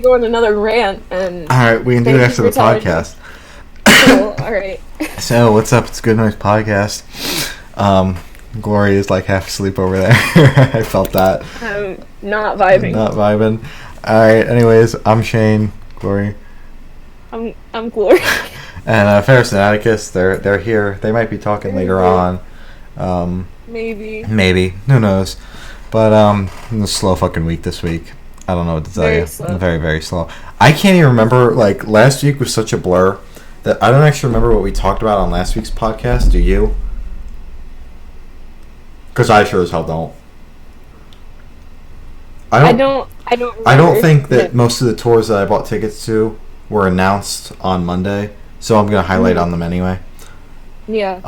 go on another rant and All right, we can do it thank you after the for telling me. podcast. Cool. All right. So, what's up? It's Good Noise Podcast. Glory is like half asleep over there. I felt that. I'm not vibing. Not vibing. All right. Anyways, I'm Shane. Glory. I'm Glory. And Ferris and Atticus. They're here. They might be talking later on. Maybe. Maybe. Who knows? But it was a slow fucking week this week. I don't know what to tell Very you. slow. Very, very slow. I can't even remember. Like last week was such a blur that I don't actually remember what we talked about on last week's podcast. Do you? Because I sure as hell don't. I don't. I don't remember. think that most of the tours that I bought tickets to were announced on Monday, so I'm gonna highlight on them anyway. Yeah.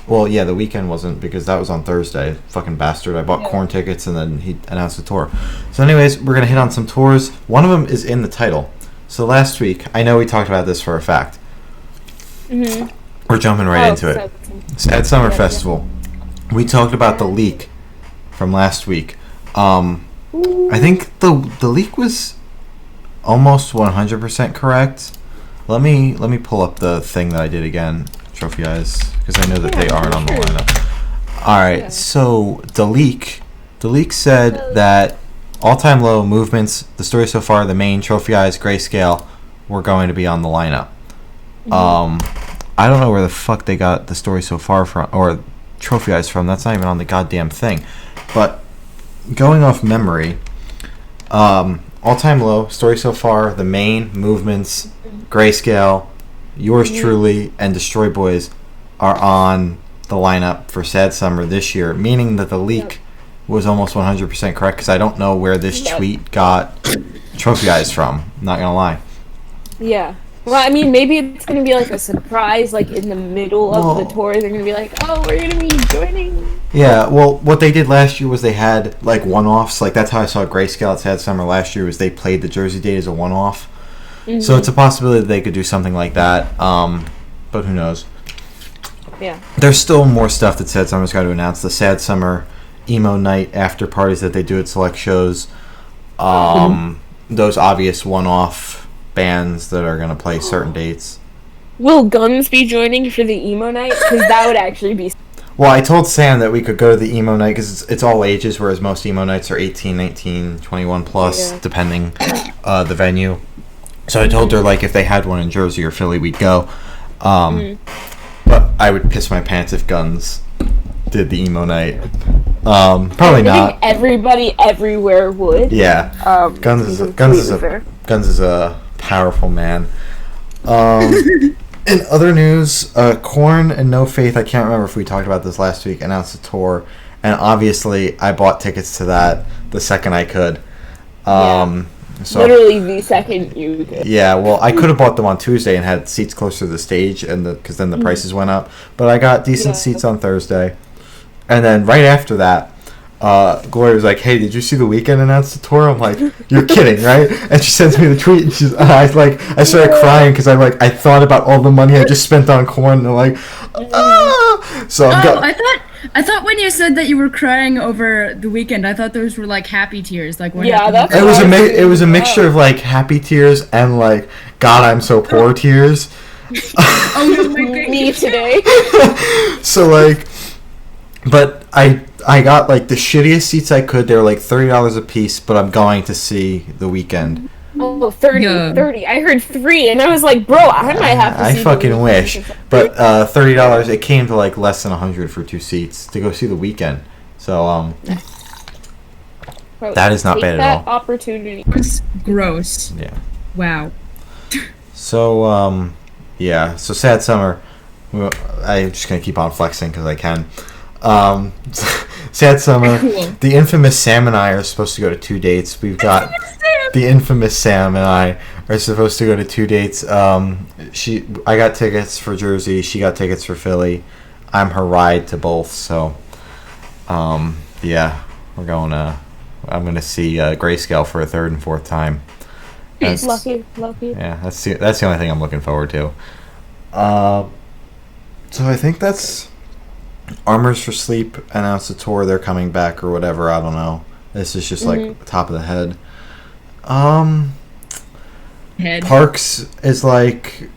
Well, yeah, the weekend wasn't because that was on Thursday. Fucking bastard! I bought Yeah. Korn tickets and then he announced the tour. So, anyways, we're gonna hit on some tours. One of them is in the title. So last week, I know we talked about this for a fact. Mhm. We're jumping right into it. Sad Summer Yeah, Festival. We talked about the leak from last week. I think the leak was almost 100% correct. Let me pull up the thing that I did again, Trophy Eyes, because I know that they aren't on the lineup. All right, Yeah. so the leak said that All Time Low, Movements, The Story So Far, The Main, Trophy Eyes, Grayscale were going to be on the lineup. I don't know where the fuck they got The Story So Far from, or Trophy Eyes from. That's not even on the goddamn thing. But going off memory, All Time Low, Story So Far, The Main, Movements, Grayscale, Yours Truly, and Destroy Boys are on the lineup for Sad Summer this year, meaning that the leak was almost 100% correct because I don't know where this tweet got Trophy Eyes from. Not gonna lie. Yeah. Well, I mean, maybe it's gonna be like a surprise, like in the middle of the tour. They're gonna be like, "Oh, we're gonna be joining." Yeah, well, what they did last year was they had like one-offs. Like that's how I saw Grayscale at Sad Summer last year. Was they played the Jersey date as a one-off. So it's a possibility that they could do something like that. But who knows? Yeah. There's still more stuff that Sad Summer's got to announce. The Sad Summer emo night after parties that they do at select shows. Those obvious one-off bands that are going to play certain dates. Will Guns be joining for the emo night? Because that would actually be. Well, I told Sam that we could go to the emo night because it's all ages, whereas most emo nights are 18, 19, 21 plus, depending the venue. So I told her, like, if they had one in Jersey or Philly, we'd go. But I would piss my pants if Guns did the emo night. Probably I think not. everybody everywhere would. Yeah. Guns is a powerful man. In other news, Korn and No Faith, I can't remember if we talked about this last week, announced a tour. And obviously, I bought tickets to that the second I could. So, literally the second you could. yeah, well, I could have bought them on Tuesday and had seats closer to the stage, and because then the prices went up. But I got decent seats on Thursday. And then right after that, Gloria was like, "Hey, did you see The Weeknd announce the tour?" I'm like, "You're kidding, right?" And she sends me the tweet, and I started crying because I thought about all the money I just spent on Korn, and I'm like, ah! So I thought when you said that you were crying over The Weeknd, I thought those were like happy tears. Like what happened? that's it was a mixture of like happy tears and like God, I'm so poor tears. Me today. So like, but I got like the shittiest seats I could. They were like $30 a piece, but I'm going to see The Weeknd. Oh, 30. I heard 3, and I was like, bro, I might have to see I fucking The wish. Weeknd. But $30, it came to like less than 100 for 2 seats to go see The Weeknd. So Bro, that is not take bad at that all. opportunity. It's gross. Yeah. Wow. So yeah. So Sad Summer. Well, I'm just gonna keep on flexing because I can. Sad Summer. Cool. The infamous Sam and I are supposed to go to 2 dates. We've got the infamous Sam and I are supposed to go to 2 dates. I got tickets for Jersey. She got tickets for Philly. I'm her ride to both. So, yeah, we're going to. I'm gonna see Grayscale for a third and fourth time. That's- Lucky. Yeah, that's the only thing I'm looking forward to. So I think that's Armors for Sleep announced a tour. They're coming back or whatever. I don't know. This is just like top of the head. Head. Parks is like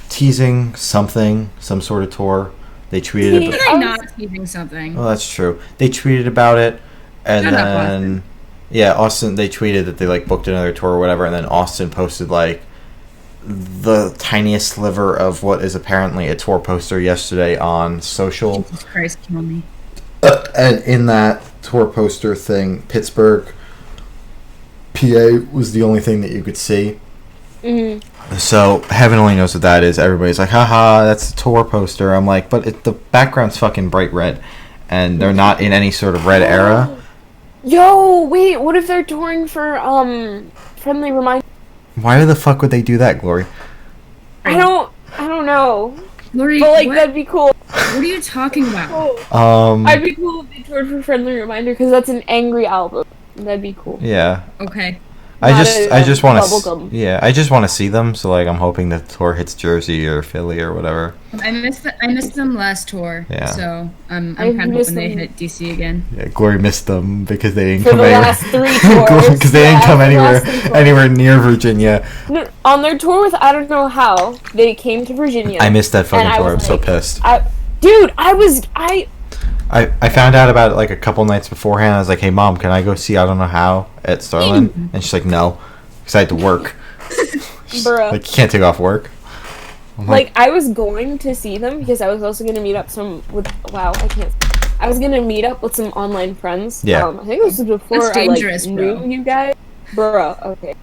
teasing something, some sort of tour. They tweeted. Why are they not teasing something? Well, that's true. They tweeted about it, and Shut up, then Austin. They tweeted that they like booked another tour or whatever, and then Austin posted like the tiniest sliver of what is apparently a tour poster yesterday on social. Jesus Christ, kill me. And in that tour poster thing, Pittsburgh, PA was the only thing that you could see. Mm-hmm. So heaven only knows what that is. Everybody's like, haha, that's a tour poster. I'm like, but the background's fucking bright red, and they're not in any sort of red era. Yo, wait, what if they're touring for Friendly Reminder? Why the fuck would they do that, Glory? I don't know. Lori, But like what? that'd be cool. What are you talking about? I'd be cool if they toured for Friendly Reminder because that's an angry album. That'd be cool. Yeah. Okay. I just want to. bubblegum. Yeah, I just want to see them. So like, I'm hoping the tour hits Jersey or Philly or whatever. I missed them last tour. Yeah. So I'm I kind of missed hoping they them. hit DC again. Yeah, Glory missed them because they didn't For come the anywhere. last 3 tours. Because they didn't Yeah, come the anywhere last 3 tours. anywhere near Virginia. No, on their tour with I don't know how they came to Virginia. I missed that fucking And I tour. I'm was so like- pissed. Dude, I found out about it like a couple nights beforehand. I was like, hey mom, can I go see I don't know how at Starland? And she's like, no, because I had to work. bruh. Like, you can't take off work. I'm Like I was going to see them because I was also gonna meet up I was gonna meet up with some online friends. Yeah. I think this was before That's I like dangerous, knew bro. you guys. Bruh, okay.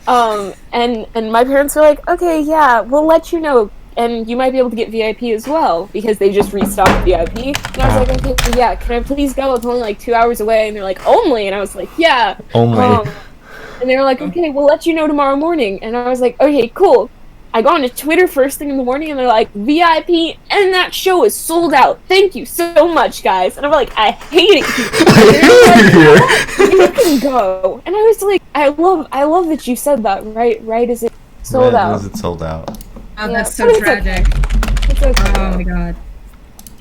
And my parents were like, okay, yeah, we'll let you know, and you might be able to get VIP as well because they just restocked VIP. And I was like, okay, yeah, can I please go? It's only like 2 hours away, and they're like, only, and I was like, yeah. Only. And they were like, okay, we'll let you know tomorrow morning. And I was like, okay, cool. I go on to Twitter first thing in the morning, and they're like, VIP, and that show is sold out. Thank you so much, guys. And I'm like, I hate it here. You can go. And I was like, I love that you said that. Right? Is it sold When out? is it sold out? Oh, Yeah, that's so but it's okay. tragic. It's okay. Oh my god.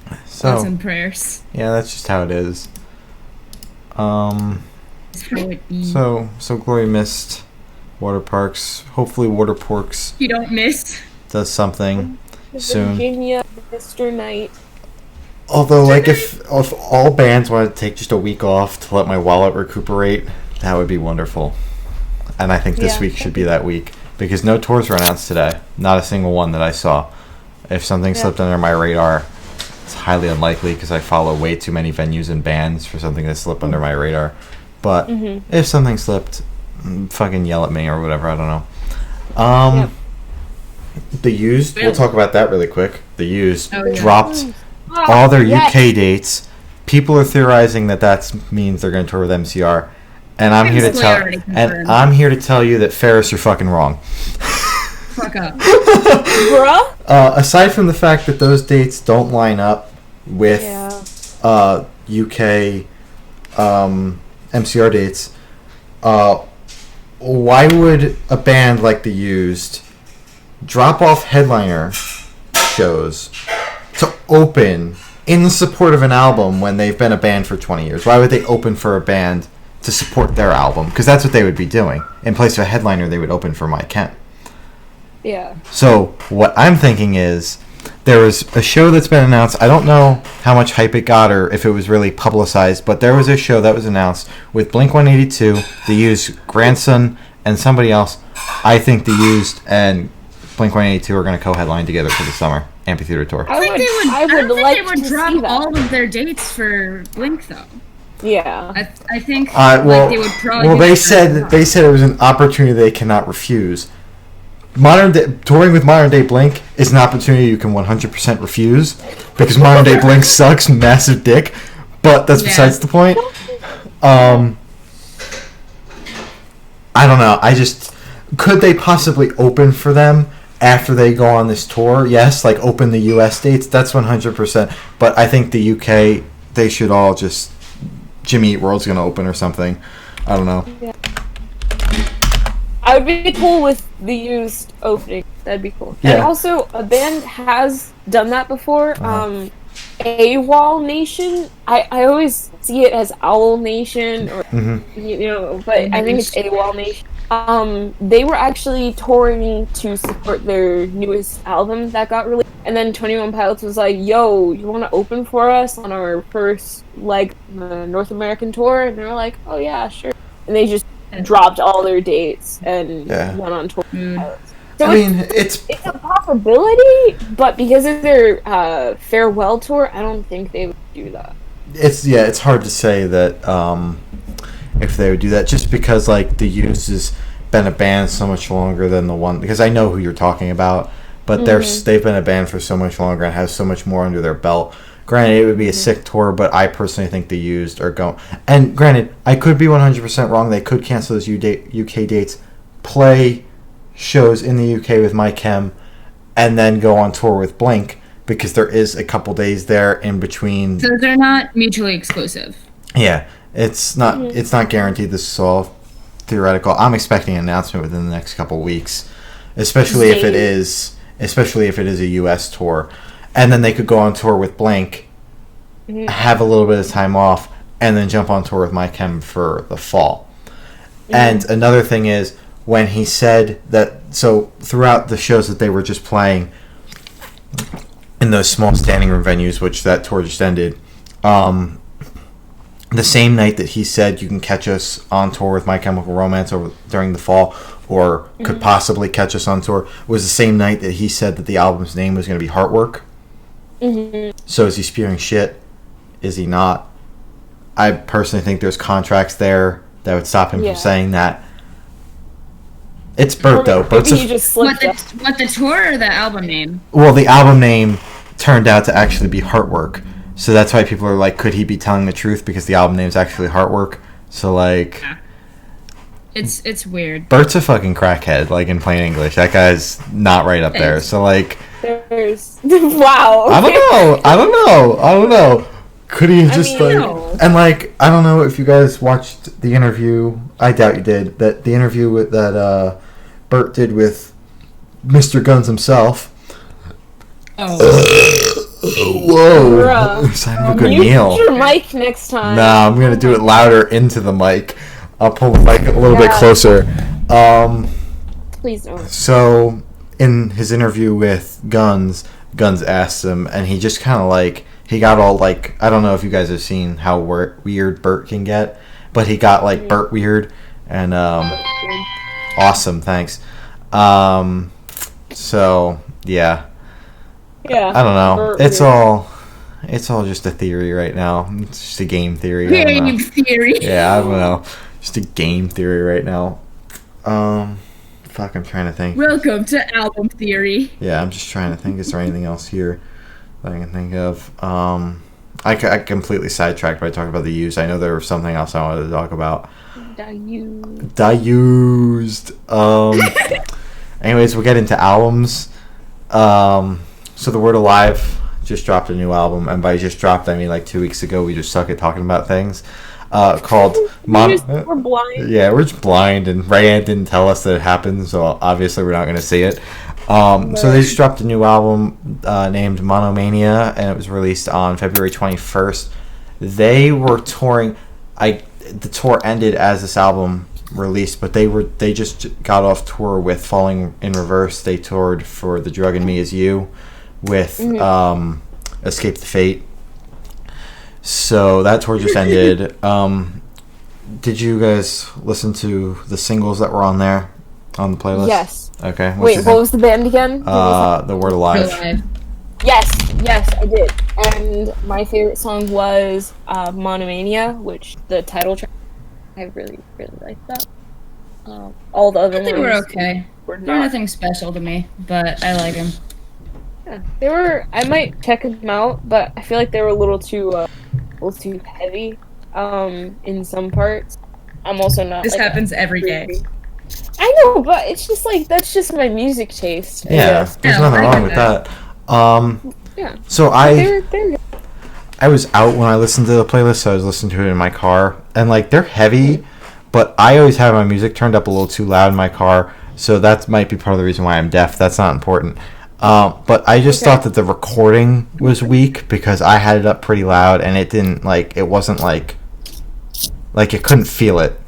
Thoughts So and prayers. yeah, that's just how it is. That's how it be. So Glory missed water parks. Hopefully, Water Porks You don't miss. does something soon. Virginia, Mr. Knight. Although, like, if all bands wanted to take just a week off to let my wallet recuperate, that would be wonderful. And I think this Yeah. week should be that week because no tours were announced today. Not a single one that I saw. If something slipped under my radar, it's highly unlikely because I follow way too many venues and bands for something to slip under my radar. But if something slipped, fucking yell at me or whatever. I don't know. The Used. We'll talk about that really quick. The Used Oh, yeah. dropped all their UK dates. People are theorizing that means they're going to tour with MCR, and I'm here to Basically tell already confirmed. you that Ferris, you're fucking wrong. Fuck up. Bruh? Aside from the fact that those dates don't line up with UK MCR dates, why would a band like The Used drop off headliner shows to open in support of an album when they've been a band for 20 years? Why would they open for a band to support their album? Because that's what they would be doing. In place of a headliner, they would open for Mike Kent. Yeah. So what I'm thinking is there was a show that's been announced. I don't know how much hype it got or if it was really publicized, but there was a show that was announced with Blink-182, The Used, Grandson, and somebody else. I think The Used and Blink-182 are going to co-headline together for the summer amphitheater tour. I I think they would. I I would don't think like they would to drop see that. all of their dates for Blink though. Yeah. I think Well, like, they would probably. well, do they that. said it was an opportunity they cannot refuse. Touring with modern day Blink is an opportunity you can 100% refuse because modern day Blink sucks, massive dick. But that's Yeah. besides the point. I don't know. Could they possibly open for them after they go on this tour? Yes, like open the US dates. That's 100%. But I think the UK, they should all just Jimmy Eat World's gonna open or something. I don't know. I would be cool with The Used opening. That'd be cool. Yeah. And also, a band has done that before. AWOL Nation. I always see it as Owl Nation, or but I think it's AWOL Nation. They were actually touring to support their newest album that got released, and then 21 Pilots was like, "Yo, you want to open for us on our first North American tour?" And they were like, "Oh yeah, sure." And they just dropped all their dates and went on tour. So it's a possibility, but because of their farewell tour, I don't think they would do that. It's hard to say that if they would do that, just because like the Used has been a band so much longer than the one, because I know who you're talking about, but they've been a band for so much longer and have so much more under their belt. Granted, it would be a sick tour, but I personally think the Used are going. And granted, I could be 100% wrong. They could cancel those UK dates, play shows in the UK with My Chem, and then go on tour with Blink, because there is a couple days there in between. So they're not mutually exclusive. Yeah, it's not guaranteed. This is all theoretical. I'm expecting an announcement within the next couple weeks, especially if it is a US tour, and then they could go on tour with Blink, have a little bit of time off, and then jump on tour with My Chem for the fall. And another thing is, when he said that, so throughout the shows that they were just playing in those small standing room venues, which that tour just ended, the same night that he said you can catch us on tour with My Chemical Romance during the fall, or could possibly catch us on tour, was the same night that he said that the album's name was going to be Heartwork. So is he spewing shit? Is he not? I personally think there's contracts there that would stop him from saying that. It's Bert, though. Bert's what the tour or the album name? Well, the album name turned out to actually be Heartwork. So that's why people are like, could he be telling the truth? Because the album name's actually Heartwork. So, like... Yeah. It's weird. Bert's a fucking crackhead, like, in plain English. That guy's not right up there. So, like... There's... Wow. I don't know. Could he have just, no. And, like, I don't know if you guys watched the interview. I doubt you did. That the interview that Bert did with Mr. Guns himself. Whoa. Sign of a good meal. Use your mic next time. Nah, I'm going to do it louder into the mic. I'll pull the mic a little bit closer. Please don't. So, in his interview with Guns asked him, and he just kind of like, he got all like, I don't know if you guys have seen how weird Bert can get, but he got like Bert weird, and awesome, thanks. So, yeah. Yeah. I don't know. It's all just a theory right now. It's just a game theory. Game theory. Yeah, I don't know. Just a game theory right now. Fuck, I'm trying to think. Welcome to album theory. Yeah, I'm just trying to think. Is there anything else here that I can think of? I completely sidetracked by talking about the Used. I know there was something else I wanted to talk about. The Used. Anyways, we'll get into albums. So The Word Alive just dropped a new album, and by just dropped I mean like 2 weeks ago. We just suck at talking about things. Called we're blind. Yeah, we're just blind, and Rayanne didn't tell us that it happened, so obviously we're not going to see it. So they just dropped a new album named Monomania, and it was released on February 21st. They were touring. The tour ended as this album released, but they just got off tour with Falling in Reverse. They toured for The Drug in Me Is You with Escape the Fate. So that tour just ended. Did you guys listen to the singles that were on there on the playlist? Yes. Okay. Wait, what was the band again? The Word Alive. Yes, I did. And my favorite song was Monomania, which the title track, I really, really liked that. All the other ones were okay. They're nothing special to me, but I like them. Yeah, they were. I might check them out, but I feel like they were a little too heavy. In some parts. I'm also not. This happens every day. I know, but it's just like that's just my music taste. Yeah, there's nothing wrong with that. Yeah. So I was out when I listened to the playlist, so I was listening to it in my car, and like they're heavy, but I always have my music turned up a little too loud in my car, so that might be part of the reason why I'm deaf. That's not important. But I just Okay. thought that the recording was weak because I had it up pretty loud and it didn't it wasn't like it couldn't feel it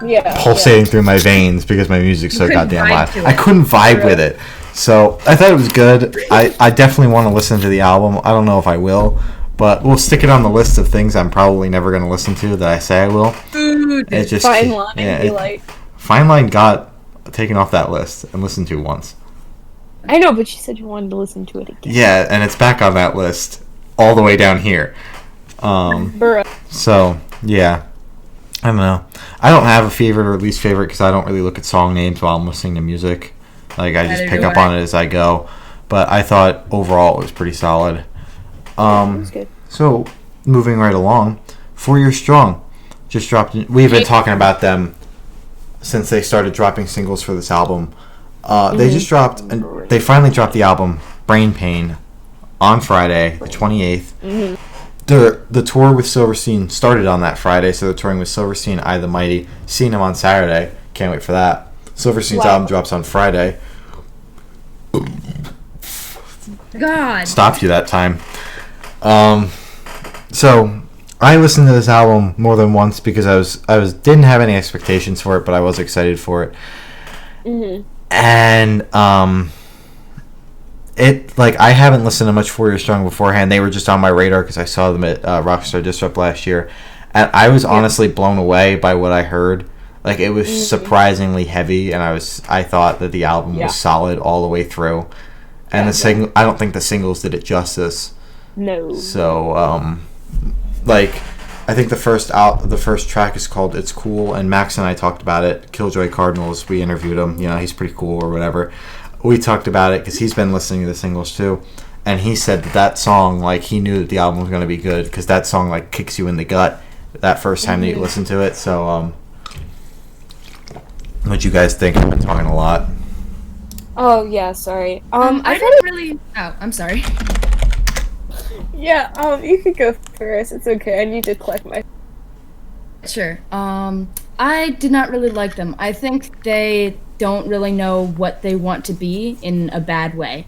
Yeah. pulsating through my veins because my music's so couldn't goddamn vibe loud. to I it. couldn't vibe with it. So I thought it was good. I definitely want to listen to the album. I don't know if I will, but we'll stick it on the list of things I'm probably never going to listen to that I say I will. Food. It just Fine line. yeah, be it- like, Fine Line got taken off that list and listened to once. I know, but you said you wanted to listen to it again. Yeah, and it's back on that list all the way down here. Bruh. So yeah, I don't know. I don't have a favorite or least favorite because I don't really look at song names while I'm listening to music. Like I just Neither pick do up I. on it as I go. But I thought overall it was pretty solid. It was good. So moving right along, 4 Year Strong just dropped. We've been talking about them since they started dropping singles for this album. They just dropped, and they finally dropped the album Brain Pain on Friday, the 28th. The tour with Silverstein started on that Friday, so they're touring with Silverstein, I the Mighty. Seeing them on Saturday, can't wait for that. Silverstein's Wow. album drops on Friday. God. Stopped you that time. So I listened to this album more than once because I was didn't have any expectations for it, but I was excited for it. And it I haven't listened to much 4 Year Strong beforehand. They were just on my radar because I saw them at Rockstar Disrupt last year, and I was honestly blown away by what I heard. Like it was surprisingly heavy, and I thought that the album Yeah. was solid all the way through. And I don't think the singles did it justice. No. So, I think the first track is called "It's Cool," and Max and I talked about it. Killjoy Cardinals, we interviewed him. You know, he's pretty cool or whatever. We talked about it because he's been listening to the singles too, and he said that song, he knew that the album was going to be good because that song kicks you in the gut that first time that you listen to it. So, what you guys think? I've been talking a lot. Oh yeah, sorry. I I didn't really. Oh, I'm sorry. yeah. You could go first. It's okay. I need to collect my. Sure. I did not really like them. I think they don't really know what they want to be in a bad way.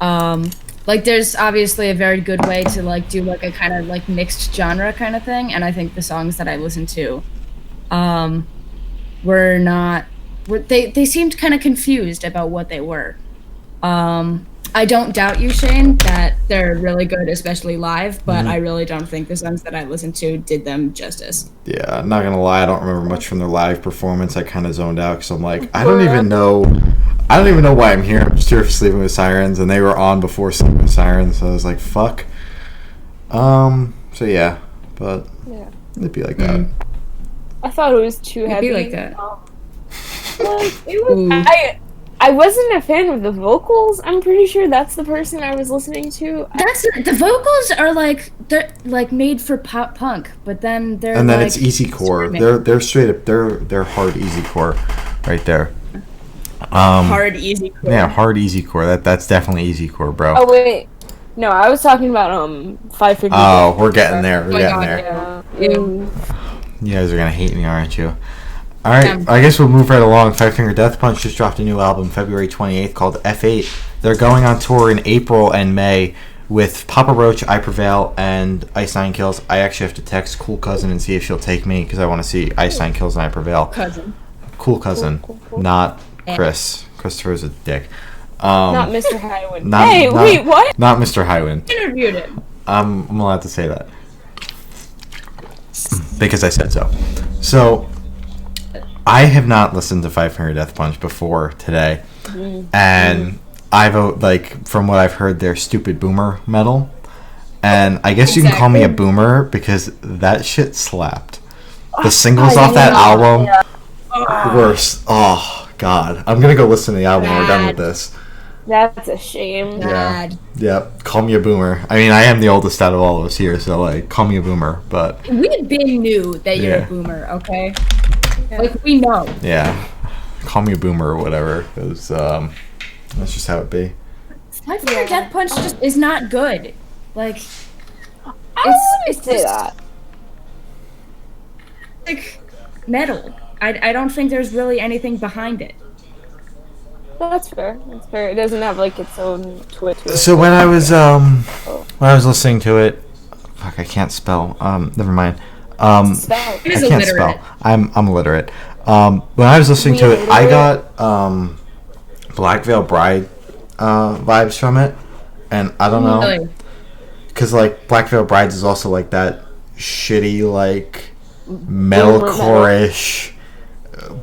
There's obviously a very good way to do a kind of mixed genre kind of thing, and I think the songs that I listened to, were not. They seemed kind of confused about what they were. I don't doubt you, Shane, that they're really good, especially live, but I really don't think the songs that I listened to did them justice. Yeah, I'm not gonna lie. I don't remember much from their live performance. I kind of zoned out because I'm like, I don't even know why I'm here. I'm just here for Sleeping with Sirens, and they were on before Sleeping with Sirens. So I was like, fuck. So yeah, but Yeah. it'd be like that. I thought it was too It'd heavy. be like that. It was. Ooh. I wasn't a fan of the vocals. I'm pretty sure that's the person I was listening to. That's the vocals are they're made for pop punk, but then they're And then it's easy core. screaming. They're straight up. They're hard easy core, right there. hard easy core. Yeah, hard easy core. That's definitely easy core, bro. Oh wait, no, I was talking about Five Finger. Oh, we're getting there. We're my getting God, there. Yeah. Yeah. You guys are gonna hate me, aren't you? All right, Yeah. I guess we'll move right along. Five Finger Death Punch just dropped a new album February 28th called F8. They're going on tour in April and May with Papa Roach, I Prevail, and Ice Nine Kills. I actually have to text Cool Cousin and see if she'll take me because I want to see Ice Nine Kills and I Prevail. Cousin. Cool Cousin, Cool. not Chris. Christopher's a dick. Not Mr. Highwood. not- Hey, not- wait, what? Not Mr. Highwind. Interviewed it. I'm allowed to say that because I said so. So I have not listened to Five Finger Death Punch before today, and I've from what I've heard, they're stupid boomer metal, and I guess you can call me a Exactly. boomer because that shit slapped. The singles off that yeah. album were oh god. I'm gonna go listen to the album when we're done with Bad. this. That's a shame. Bad. Yep, call me a boomer. I mean, I am the oldest out of all of us here, so call me a boomer. But We been knew that you're Yeah. a boomer, okay? We know. yeah, call me a boomer or whatever. Because that's just how it be. Five Finger Death Punch just is not good. I It's wouldn't say just- that. metal. I don't think there's really anything behind it. That's fair. That's fair. It doesn't have like its own Twitter. So when I was listening to it, fuck, I can't spell. Never mind. Spell. I He's can't illiterate. spell. I'm illiterate. When I was listening to it, I got Black Veil Bride vibes from it, and I don't know, Really? because like Black Veil Brides is also like that shitty like metalcore-ish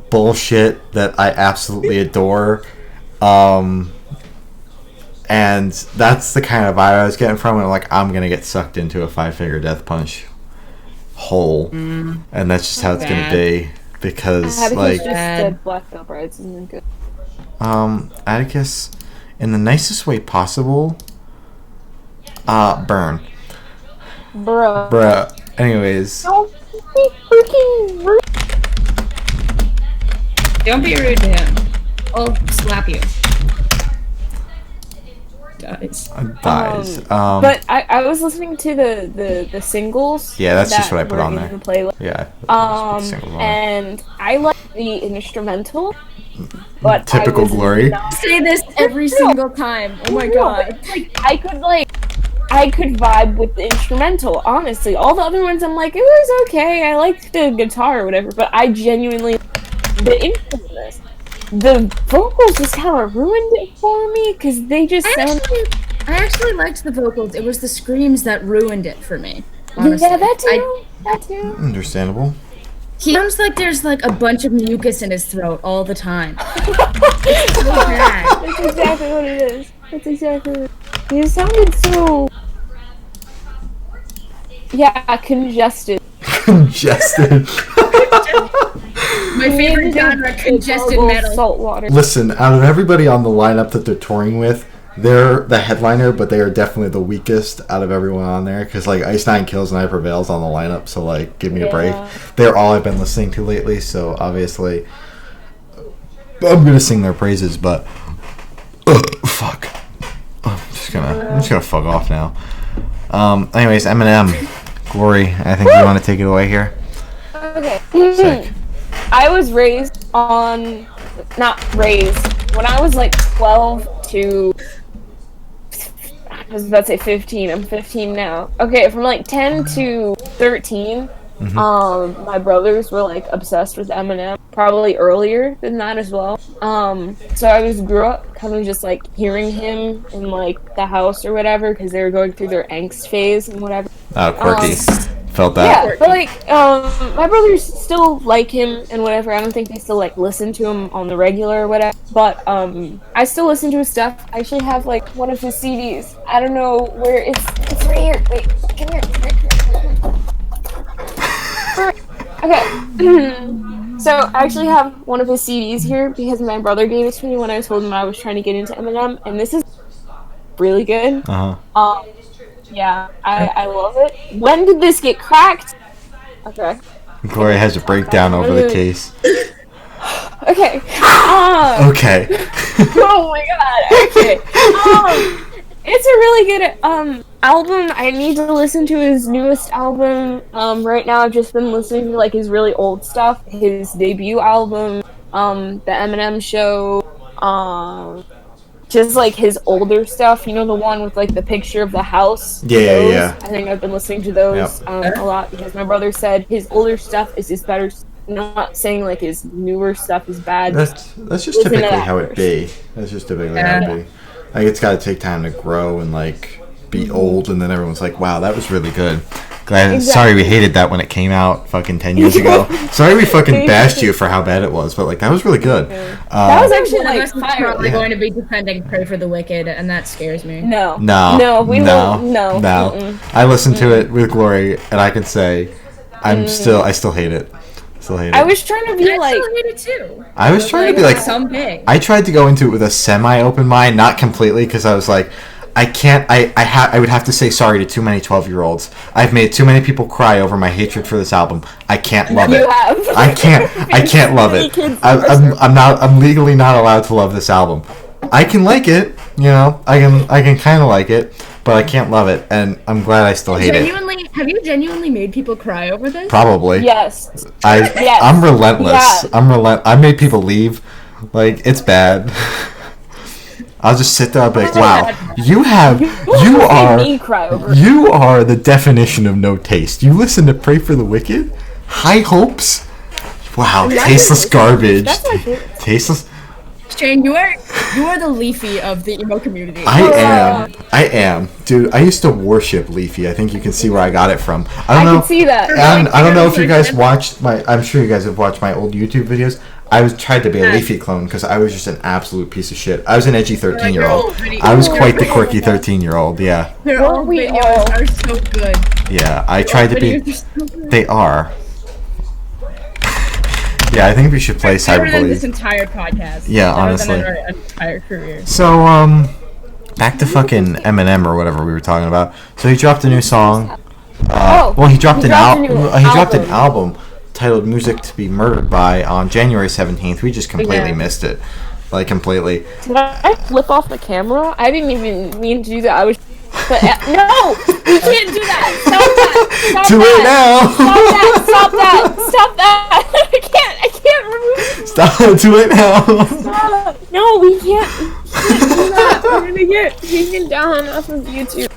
bullshit that I absolutely adore. And that's the kind of vibe I was getting from it. Like, I'm gonna get sucked into a 5-figure Death Punch hole, and that's just how it's gonna be. Because Atticus like, just said Black Veil Brides isn't good. Atticus, in the nicest way possible, burn, Bruh. bruh. Anyways, Don't be freaking rude. Don't be rude to him. I'll slap you. Guys. dies. But I was listening to the singles. Yeah, that's just that what I put were on in there. The playlist. Yeah. Single one. And I like the instrumental, but Typical I was Glory. not- Say this every single time. Oh my No, god. but it's I could vibe with the instrumental. Honestly, all the other ones I'm like, it was okay. I liked the guitar or whatever, but I genuinely the instruments. The vocals just kind of ruined it for me because they just sound. I actually liked the vocals. It was the screams that ruined it for me. Honestly. Yeah, that too. That too. Understandable. He sounds like there's like a bunch of mucus in his throat all the time. It's so bad. That's exactly what it is. That's exactly what it is. It sounded so. Yeah, congested. Congested. My favorite genre, congested metal. Salt water. Listen, out of everybody on the lineup that they're touring with, they're the headliner, but they are definitely the weakest out of everyone on there. Because like Ice Nine Kills and I Prevails on the lineup, so like give me a break. Yeah. They're all I've been listening to lately, so obviously I'm gonna sing their praises. But fuck, I'm just gonna fuck off now. Anyways, Eminem, Glory. I think you want to take it away here. Okay. Sick. I was raised on, not raised, when I was like 12 to, I was about to say 15, I'm 15 now. Okay, from like 10 to 13, my brothers were like obsessed with Eminem, probably earlier than that as well. So I grew up kind of just like hearing him in like the house or whatever, because they were going through their angst phase and whatever. Oh, quirky. Felt that. Yeah, but like, my brothers still like him and whatever. I don't think they still like listen to him on the regular or whatever. But I still listen to his stuff. I actually have like one of his CDs. I don't know where it's right here. Wait, come here. Okay. So I actually have one of his CDs here because my brother gave it to me when I told him I was trying to get into Eminem, and this is really good. Yeah, I love it. When did this get cracked? Okay. Glory has a breakdown over the case. Okay. Okay. Oh my god. Okay. It's a really good album. I need to listen to his newest album. Right now I've just been listening to like his really old stuff. His debut album, The Eminem Show, just like his older stuff, you know, the one with like the picture of the house. Yeah. I think I've been listening to those a lot because my brother said his older stuff is his better. Not saying like his newer stuff is bad. That's just Listen to typically that how it first. be. That's just typically how it be. Like it's got to take time to grow and like be old, and then everyone's like, "Wow, that was really good." Glad. Sorry, we hated that when it came out fucking 10 years ago. Sorry, we fucking bashed you for how bad it was, but like that was really good. That was actually One of like us is fire. probably going to be defending Pray for the Wicked, and that scares me. No. No, we won't. No. no. Mm-mm. I listened to it with Glory, and I can say, I still hate it. Still hate it. I was trying to be I like, still hate it too. I was trying to be like, someday. I tried to go into it with a semi-open mind, not completely, because I was like, I can't. I would have to say sorry to too many 12-year-olds. I've made too many people cry over my hatred for this album. I can't love it. you have. I can't love it. I'm legally not allowed to love this album. I can like it, you know. I can kind of like it, but I can't love it, and I'm glad I still hate it. Have you genuinely made people cry over this? Probably. Yes. I'm relentless. Yeah. I made people leave. Like it's bad. I'll just sit there. I'll be like, Oh, wow, God. you Made me are cry over. you are the definition of no taste. You listen to Pray for the Wicked, High Hopes. Wow, That's tasteless my- garbage. That's my favorite. Tasteless. Shane, you are the Leafy of the emo community. I am, dude. I used to worship Leafy. I think you can see where I got it from. I I don't know. can see that. I don't know if you guys watched my. I'm sure you guys have watched my old YouTube videos. I was tried to be a Leafy clone because I was just an absolute piece of shit. I was an edgy 13-year-old. I was quite the quirky 13-year-old. Yeah, Their Weren't old we videos all? are so good. yeah. I tried to be. Videos are so good. They are. Yeah, I think we should play Better than this Cyberbully. entire podcast. Yeah, Better honestly. than our entire career. So, back to fucking Eminem or whatever we were talking about. So he dropped a new song. Well, he dropped an album titled "Music to Be Murdered By" on January 17th. We just completely Yeah. missed it, like completely. Did I flip off the camera? I didn't even mean to do that. I was. But, no! You can't do that! Stop that! Stop Do it that! now! Stop that! Stop that! Stop that! I can't remove Stop! Do it now! it. No, we can't do that. We're gonna get taken down off of YouTube.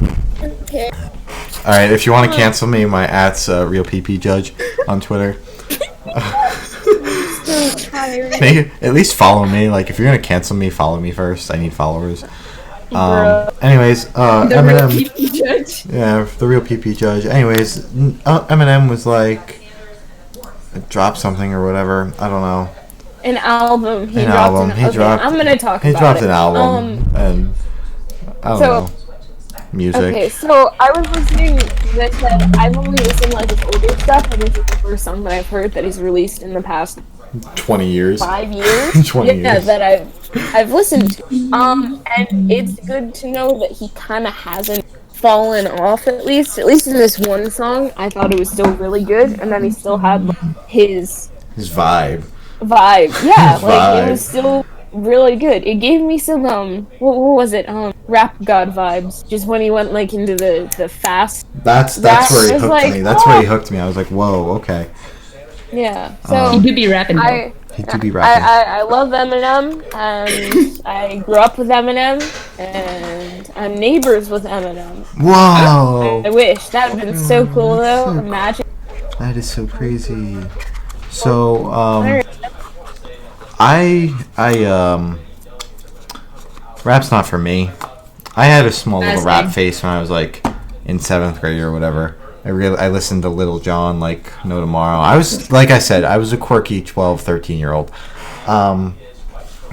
Okay. All right, if you want to cancel me, my @'s real PP judge on Twitter. So tired. At least follow me. Like, if you're gonna cancel me, follow me first. I need followers. Bruh. Anyways, The real Eminem. PP judge. Yeah, the real PP judge. Anyways, Eminem was like, drop something or whatever. I don't know. An album. He An dropped album. An, He okay, dropped. I'm gonna talk He about dropped it. an album and I don't so- know. Music. Okay, so I was listening. They said I've only listened to like his older stuff, and this is the first song that I've heard that he's released in the past 20 years. 5 years. 20 yeah, years. that I've listened to. And it's good to know that he kind of hasn't fallen off. At least in this one song, I thought it was still really good, and then he still had like, his His vibe. vibe. Yeah, His like vibe. it was still really good. It gave me some what was it? Rap god vibes. Just when he went like into the fast. That's That where he was hooked like, me. That's where he oh. hooked me. I was like, whoa, okay. Yeah. He So do be rapping. though. I. He do be rapping. I love Eminem, and I grew up with Eminem, and I'm neighbors with Eminem. Whoa! I wish that would have been so cool though. Imagine. That is so crazy. So, I rap's not for me. I had a small little Same. rap face when I was like in 7th grade or whatever. I listened to Little John like no tomorrow. I was, like I said, I was a quirky 12, 13-year-old.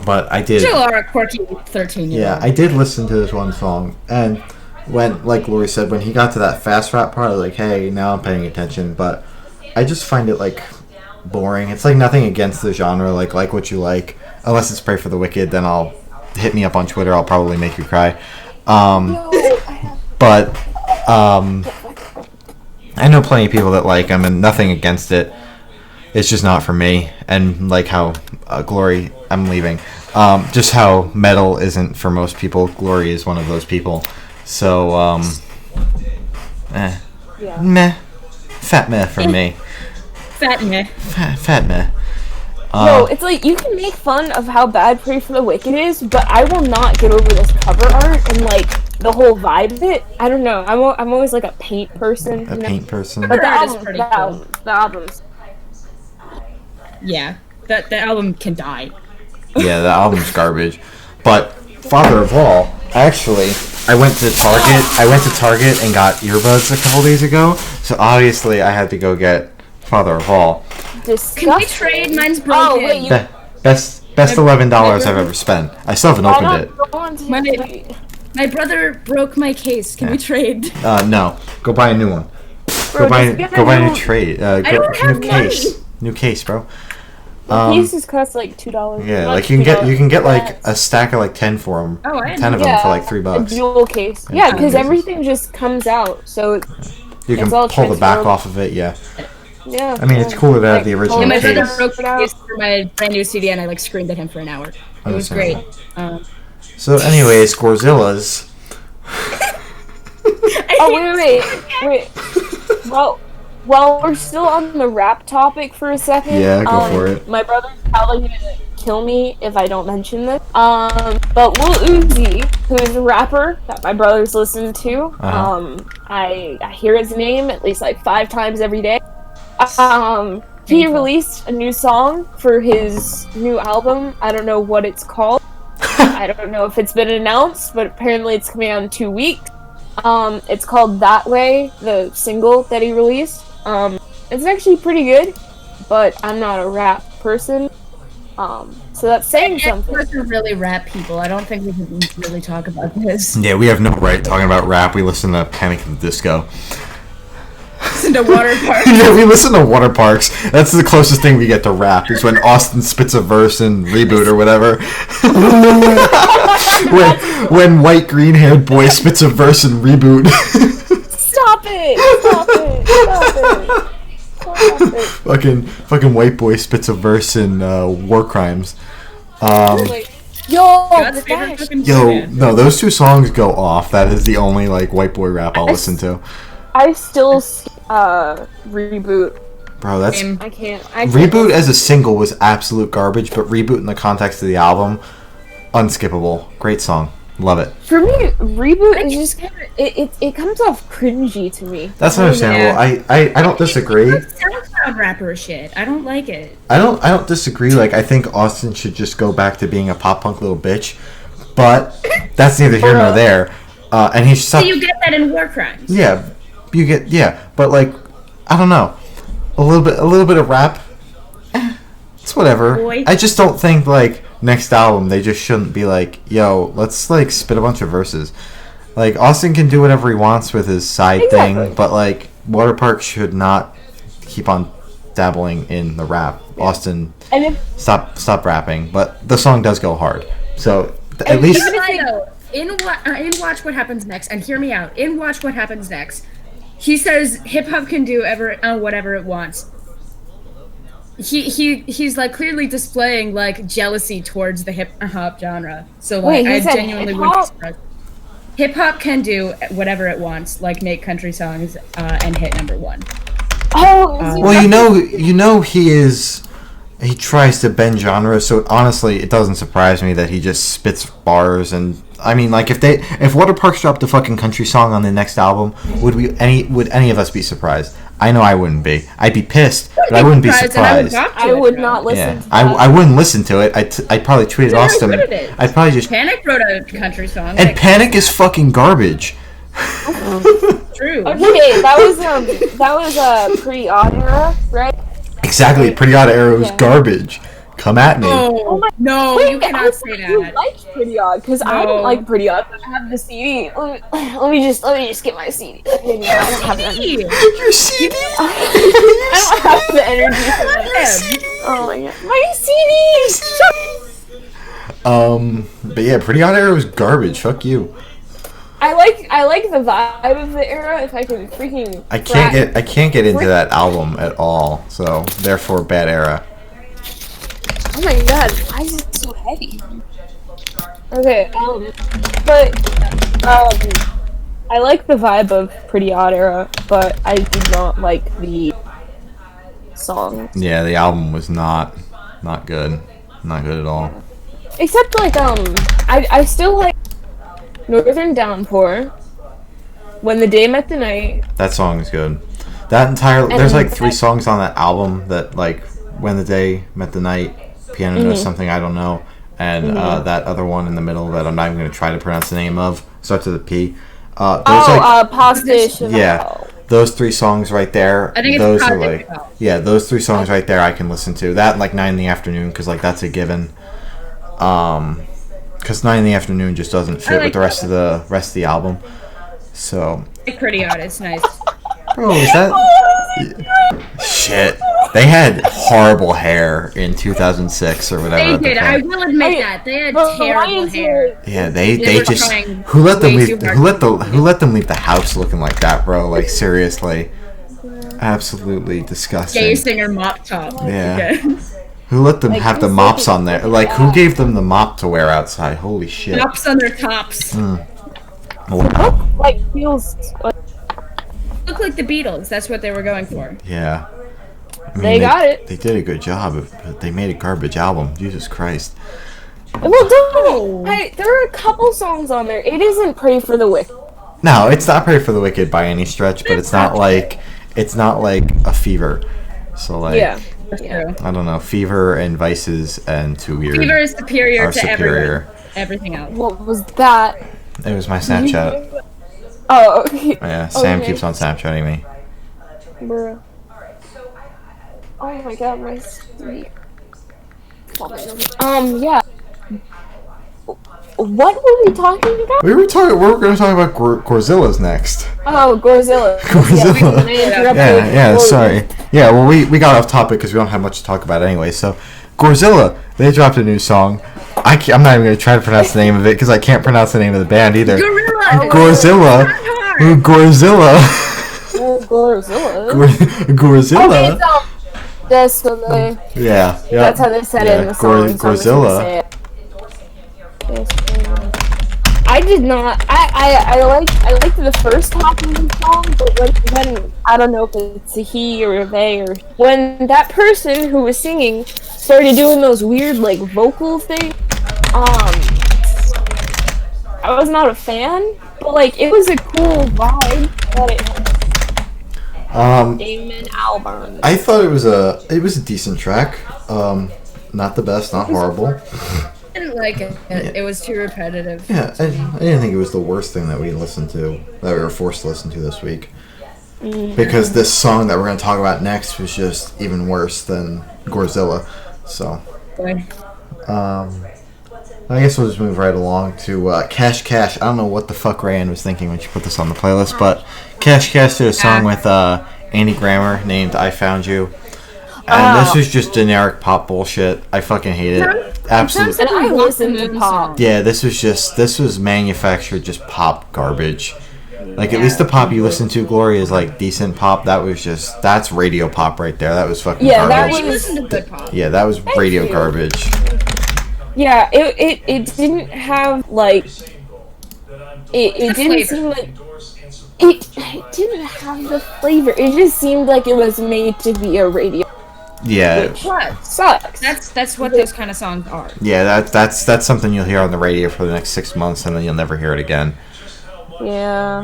But I did. Still are a quirky 13-year-old. Yeah, I did listen to this one song, and when, like Lori said, when he got to that fast rap part, I was like, hey, now I'm paying attention, but I just find it, like, boring. It's, like, nothing against the genre, like what you like, unless it's Pray for the Wicked, then hit me up on Twitter, I'll probably make you cry. But, I know plenty of people that like him, and nothing against it. It's just not for me. And like how Glory, I'm leaving. Just how metal isn't for most people. Glory is one of those people. So, Yeah. meh, fat meh for me. Fat meh. Fat meh. No, it's like you can make fun of how bad Pray for the Wicked is, but I will not get over this cover art and like the whole vibe of it. I don't know. I'm always like a paint person. A you know? paint person. But the Cover art is album, pretty the cool. album, the albums. Yeah. The album can die. Yeah, the album's garbage. But Father of All, actually, I went to Target and got earbuds a couple days ago. So obviously, I had to go get Father of All. Disgusting. Can we trade? Mine's broken. Oh wait, you. Best $11 I've ever spent. I still haven't opened it. Go on to My- My brother broke my case. Can we trade? No, go buy a new one. Bro, Go buy just get a a new new- trade. don't have New case. New case, bro. Pieces cost like $2. Yeah, Not like you can get like $2. a stack of like 10 for them. Oh, I 10 of Yeah, them for like $3. A dual case. Yeah, Yeah, dual because cases. everything just comes out. So You can It's all pull the back transferable. off of it, yeah. yeah. I mean, it's cooler to have the original Yeah, my case. brother broke the case for my brand new CD, and I like screamed at him for an hour. It was great. So, anyways, Gorzilla's. Oh wait. Well, While we're still on the rap topic for a second, Yeah, go for it. My brother's probably gonna kill me if I don't mention this. But Lil Uzi, who is a rapper that my brothers listen to, I hear his name at least like 5 times every day. He released a new song for his new album. I don't know what it's called. I don't know if it's been announced, but apparently it's coming out in 2 weeks. It's called That Way, the single that he released. It's actually pretty good, but I'm not a rap person. So that's saying something. We're really rap people. I don't think we can really talk about this. Yeah, we have no right talking about rap. We listen to Panic! At the Disco. Listen to Water Park. Yeah, we listen to Water Parks. That's the closest thing we get to rap is when Austin spits a verse in Reboot or whatever. when white green haired boy spits a verse in Reboot. Stop it! Stop it! Stop it! Stop it! fucking white boy spits a verse in War Crimes. Yo, God's favorite fucking band. No, those 2 songs go off. That is the only like white boy rap I'll listen to. I still Reboot. Bro, that's I can't. Reboot as a single was absolute garbage, but Reboot in the context of the album, unskippable. Great song. Love it. For me, Reboot is just it comes off cringy to me. That's understandable. Yeah. I don't disagree. It's SoundCloud rapper shit. I don't like it. I don't disagree. Like, I think Austin should just go back to being a pop punk little bitch, but that's neither here nor there. And he should stop. So you get that in War Crimes. Yeah, but like, I don't know, a little bit of rap. It's whatever. Boy. I just don't think like next album they just shouldn't be like, yo, let's like spit a bunch of verses. Like Austin can do whatever he wants with his side thing, but like Water Park should not keep on dabbling in the rap. Austin, stop rapping. But the song does go hard, so at least. In Watch What Happens Next, and hear me out. In Watch What Happens Next, he says hip hop can do whatever it wants. He's like clearly displaying like jealousy towards the hip hop genre. So like I genuinely wouldn't be surprised. Hip hop can do whatever it wants, like make country songs and hit #1. Oh, well, you know he tries to bend genres, so honestly, it doesn't surprise me that he just spits bars. And I mean, like if Water Parks dropped a fucking country song on the next album, would any of us be surprised? I know I wouldn't be. I'd be pissed, but I wouldn't be surprised. I would not listen to that. I wouldn't listen to it. I'd probably tweet it Austin. I'd probably just Panic wrote a country song. And Panic is fucking garbage. True. Okay, that was Pretty Odd Era, right? Exactly. Pretty Odd Era was garbage. Come at me. Oh, no, Wait, you cannot say that. You liked Pretty Odd, because I don't like Pretty Odd. I have the CD. Let me just get my CD. Okay, no, I don't have that. Your CD? I don't have the energy for that. Oh my god. My CD! But yeah, Pretty Odd Era was garbage. Fuck you. I like the vibe of the era. If I can freaking. I can't get into that album at all. So therefore, bad era. Oh my god, why is it so heavy? Okay, I like the vibe of Pretty Odd Era, but I do not like the song. Yeah, the album was not good. Not good at all. Except like I still like Northern Downpour, When the Day Met the Night. That song is good. There's like 3 songs on that album that like When the Day Met the Night, Piano Knows Something I Don't Know, and that other one in the middle that I'm not even going to try to pronounce the name of, starts with a P. Pastiche. Yeah, those 3 songs right there. I think those it's are like, yeah, those 3 songs right there I can listen to. That and like 9 in the Afternoon, because like that's a given. Because 9 in the Afternoon just doesn't fit with the rest of the album. So. It's Pretty Odd. It's nice. Bro, is that? Shit. They had horrible hair in 2000 or whatever. They did. I will admit that they had terrible hair. Yeah, they just who let them leave the house looking like that, bro? Like seriously, absolutely disgusting. Gay singer mop top. Yeah. Who let them have the mops on there? Like who gave them the mop to wear outside? Holy shit. Mops on their tops. Like feels. look like the Beatles. That's what they were going for. Yeah. I mean, They got it. They did a good job, but they made a garbage album. Jesus Christ. Well, don't. Hey, there are a couple songs on there. It isn't "Pray for the Wicked." No, it's not Pray for the Wicked by any stretch, but it's not like a Fever. So like, Yeah. True. I don't know, Fever and Vices and Too Weird. Fever is superior are to superior. everything else. What was that? It was my Snapchat. Oh, okay. Yeah, Sam Okay. keeps on Snapchatting me. Bruh. Oh my god, my sleep. Yeah. What were we talking about? We were going to talk about Gorzilla's next. Oh, Gorzilla. Gorzilla. Yeah, Yeah, sorry. Yeah, well, we got off topic because we don't have much to talk about anyway. So, Gorzilla, they dropped a new song. I'm not even going to try to pronounce the name of it because I can't pronounce the name of the band either. Gorilla. Gorzilla. Gorzilla. Gorzilla. Gorzilla. Okay, so Desolate. Yeah. That's how they said it in the song. Gorzilla. I did not. I liked the first half of the song, but when I don't know if it's a he or a they, or when that person who was singing started doing those weird like vocal things, I was not a fan, but like it was a cool vibe that it had. Damon Albarn. I thought it was a decent track. Not the best, not horrible. I didn't like it. It was too repetitive. Yeah, I didn't think it was the worst thing that we listened to, that we were forced to listen to this week. Because this song that we're going to talk about next was just even worse than Gorzilla. So, I guess we'll just move right along to Cash Cash. I don't know what the fuck Rayanne was thinking when she put this on the playlist, but Cash Cash did a song with Andy Grammer named I Found You. And this is just generic pop bullshit. I fucking hate it. Absolutely. And I listened to pop. Yeah, this was manufactured just pop garbage. Like, at least the pop you listen to, Glory, is like decent pop. That's radio pop right there. That was fucking garbage. That was radio garbage. Yeah, it didn't have like it didn't seem like it didn't have the flavor. It just seemed like it was made to be a radio. Yeah. Which sucks. That's what those kind of songs are. Yeah, that's something you'll hear on the radio for the next 6 months, and then you'll never hear it again. Yeah.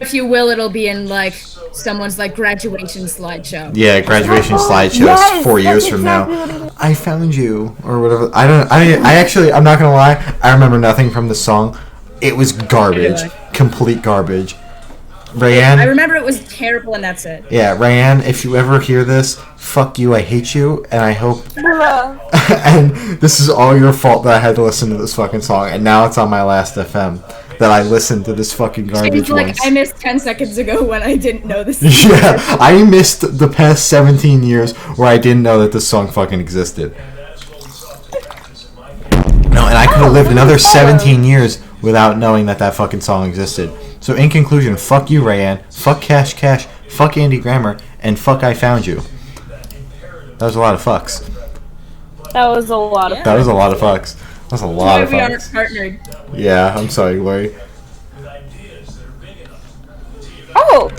If you will, it'll be in like someone's like graduation slideshow. Yeah, graduation slideshows Yes, 4 years that's from now. exactly what it is. I found you, or whatever. I'm not gonna lie. I remember nothing from the song. It was garbage, complete garbage. Rayanne. I remember it was terrible, and that's it. Yeah, Rayanne, if you ever hear this, fuck you, I hate you, and I hope... and this is all your fault that I had to listen to this fucking song, and now it's on my last FM that I listened to this fucking garbage It's like, once. I missed 10 seconds ago when I didn't know this. Yeah, I missed the past 17 years where I didn't know that this song fucking existed. No, and I could have lived another 17 years without knowing that fucking song existed. So in conclusion, fuck you, Rayanne, fuck Cash Cash, fuck Andy Grammer, and fuck I Found You. That was a lot of fucks. That was a lot of That was a lot of fucks. That was a lot of We are fucks. partnered. Yeah, I'm sorry, Glory. Oh!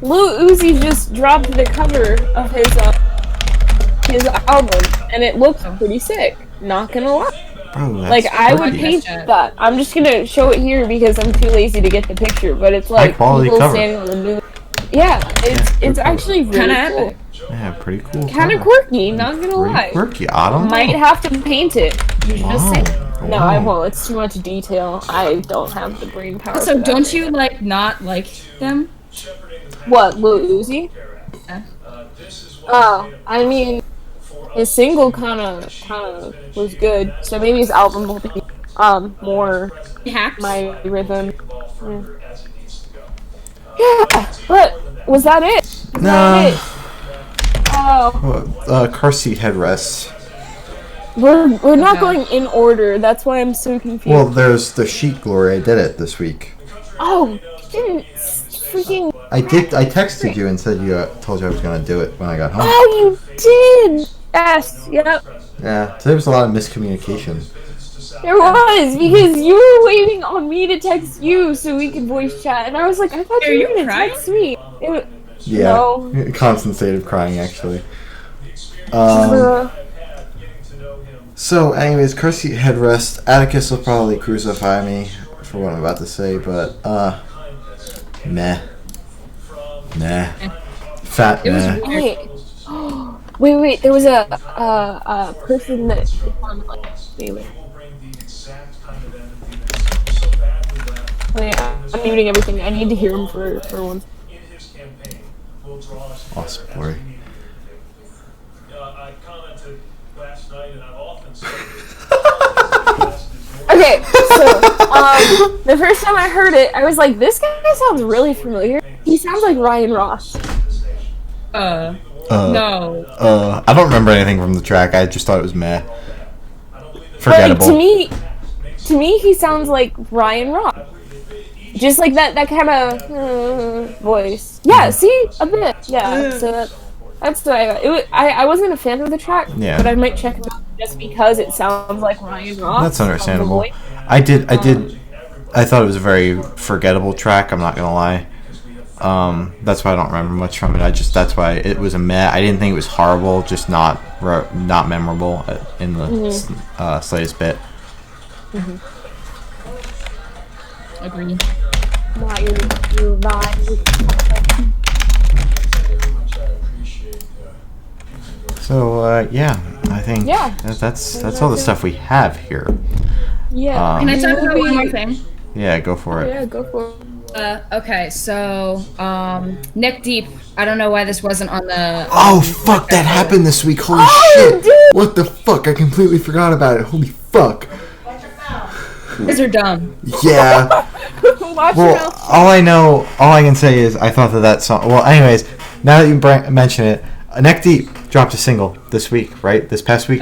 Lil Uzi just dropped the cover of his album, and it looks pretty sick. Not gonna lie. Bro, Like, I would pretty. paint that. I'm just gonna show it here because I'm too lazy to get the picture, but it's like High-quality people cover. standing on the moon. Yeah, it's pretty cool. actually really Kinda cool. epic. Yeah, pretty cool. Kind of cover. quirky, not gonna Pretty lie. quirky. I don't know. Might have to paint it. Just Wow. say. No, I Wow. won't. It's too much detail. I don't have the brain power. So for that. don't you like not like them? What, Lil Uzi? Yeah. Oh, I mean, his single kind of was good. So maybe his album will be more Hacks? my rhythm. Yeah, but was that it? Was that it? Oh, Car seat headrests. we're not Okay. going in order. That's why I'm so confused. Well, there's the sheet, Glory. I did it this week. Oh, didn't freaking. I texted you and said told you I was gonna do it when I got home. Oh, you did. Yes. Yep. Yeah, so there was a lot of miscommunication. There was, because you were waiting on me to text you so we could voice chat, and I was like, I thought Are you you were gonna crying? text me. Yeah, No. constant state of crying actually. Bruh. So, anyways, Cursey headrest. Atticus will probably crucify me for what I'm about to say, but meh. Fat It was meh. weird. Wait, there was a person that Wait, I'm muting everything. I need to hear him for once. Awesome, Lori. I commented last night, and I've often said Okay, so the first time I heard it, I was like, this guy sounds really familiar. He sounds like Ryan Ross. No. I don't remember anything from the track. I just thought it was meh. But like, Forgettable. to me, he sounds like Ryan Ross. Just like that kind of voice. Yeah, see, a bit. Yeah, so that's what I got. I wasn't a fan of the track, Yeah. but I might check it out just because it sounds like Ryan Ross. That's understandable. on the voice. I thought it was a very forgettable track. I'm not gonna lie. That's why I don't remember much from it. That's why it was a meh. I didn't think it was horrible, just not memorable in the slightest bit. Agree. Not your vibe. So yeah, I think Yeah. that's all the stuff we have here. Yeah. Can I talk about Maybe- one more thing? Yeah, go for it. Yeah, go for it. Okay, so Neck Deep. I don't know why this wasn't on the. Oh fuck, that happened this week. Holy shit! dude! What the fuck? I completely forgot about it. Holy fuck. Because they're dumb. Yeah. Watch your Well, mouth. all I can say is I thought that song. Well, anyways, now that you mention it, Neck Deep dropped a single this week, right? This past week.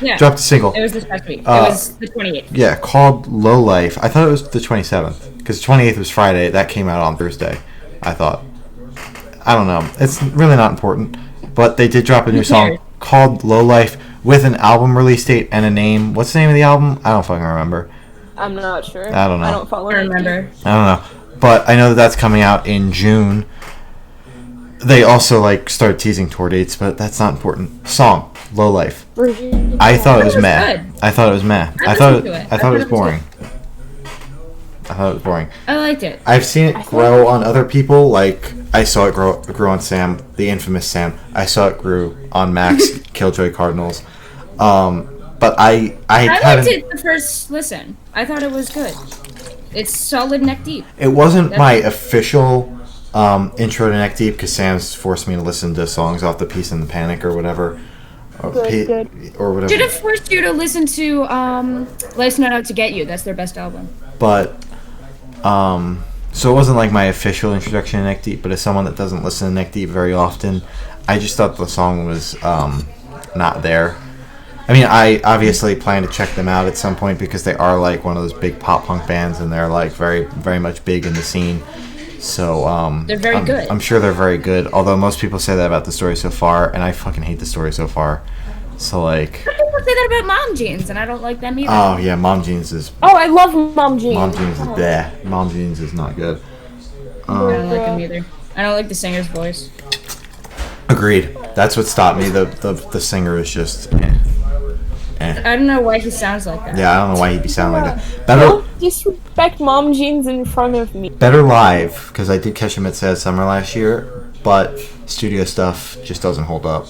Yeah. Dropped a single. It was this past week. It was the 28th. Yeah, called Low Life. I thought it was the 27th because the 28th was Friday. That came out on Thursday. I thought. I don't know. It's really not important, but they did drop a new song cares? called Low Life with an album release date and a name. What's the name of the album? I don't fucking remember. I'm not sure. I don't know. I don't follow I remember. I don't know, but I know that's coming out in June. They also started teasing tour dates, but that's not important. Song Low Life. I thought it was meh. good. I thought it was meh. I listened thought to it. I thought it was I boring. I thought it was boring. I liked it. I've seen it grow on other people. Like I saw it grew on Sam, the infamous Sam. I saw it grew on Max, Killjoy Cardinals. But I I liked haven't. it the first listen. I thought it was good. It's solid Neck Deep. It wasn't my official intro to Neck Deep because Sam's forced me to listen to songs off the Peace and the Panic or whatever. Or, Good. or whatever. Should have forced you to listen to Life's Not Out to Get You. That's their best album. But so it wasn't like my official introduction to Neck Deep, but as someone that doesn't listen to Neck Deep very often, I just thought the song was not there. I mean, I obviously plan to check them out at some point because they are one of those big pop punk bands, and they're very, very much big in the scene. So They're very good. I'm sure they're very good. Although most people say that about The Story So Far, and I fucking hate The Story So Far. So People say that about Mom Jeans, and I don't like them either. oh yeah, Mom Jeans is Oh, I love Mom Jeans. bleh. Mom Jeans is not good. I don't like them either. I don't like the singer's voice. Agreed. That's what stopped me. The singer is just. I don't know why he sounds like that. Yeah, I don't know why he'd be sounding like that. Better, Don't disrespect Mom Jeans in front of me. better live because I did catch him at Sad Summer last year, but studio stuff just doesn't hold up.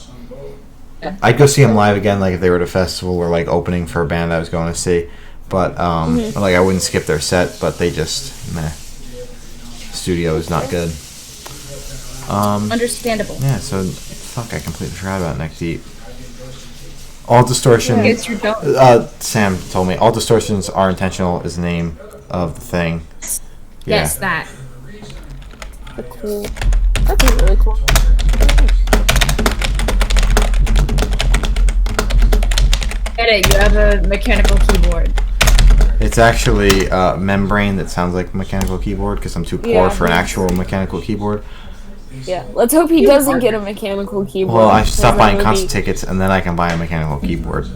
I'd go see him live again, if they were at a festival or opening for a band I was going to see, but I wouldn't skip their set. But they just meh. Studio is not good. Understandable. Yeah, so fuck, I completely forgot about Neck Deep. All distortion. It's your don't. Sam told me all distortions are intentional is the name of the thing. Yeah. Yes, that. That's cool. That's really cool. Get it? You have a mechanical keyboard. It's actually a membrane that sounds like a mechanical keyboard because I'm too poor Yeah, for an me actual mechanical keyboard. Yeah, let's hope he doesn't get a mechanical keyboard. Well, I should stop because buying that would concert be- tickets and then I can buy a mechanical keyboard.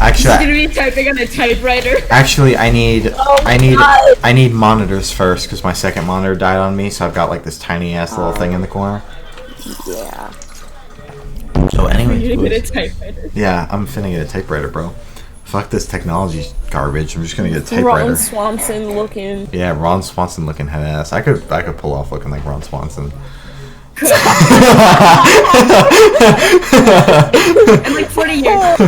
He's gonna Actually, be typing on a typewriter. actually, I need God. I need monitors first because my second monitor died on me, so I've got like this tiny ass little thing in the corner. Yeah. So anyways, You're gonna get a boys. typewriter. Yeah, I'm finna get a typewriter, bro. Fuck this technology garbage. I'm just gonna get a typewriter. Ron Swanson looking. Yeah, Ron Swanson looking head ass. I could pull off looking like Ron Swanson. In like 40 years.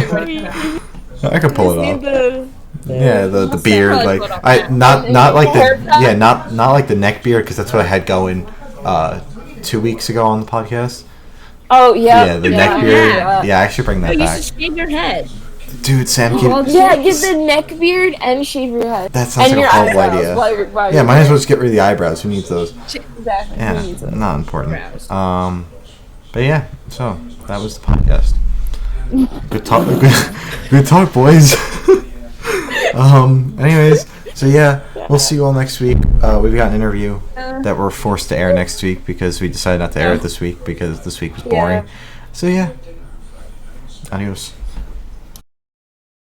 I could pull it off. The, Yeah, the I'll beard, probably like put it on I that. not like the Haircut? yeah not like the neck beard because that's what I had going 2 weeks ago on the podcast. oh yeah. Yeah, the neck beard. Yeah. Yeah, I should bring Oh, that you back, should shave your head. dude. Sam, Well, can, Yeah, get the neck beard and shave your head. that sounds and like your a horrible eyebrows. idea. While Yeah, might as well just get rid of the eyebrows. Who needs those? Exactly. Yeah, Who needs it? not important. Eyebrows. But yeah, so that was the podcast. Good talk, good talk, boys. Anyways, so yeah, we'll see you all next week. We've got an interview that we're forced to air next week because we decided not to air it this week because this week was boring. Yeah. So yeah, adios.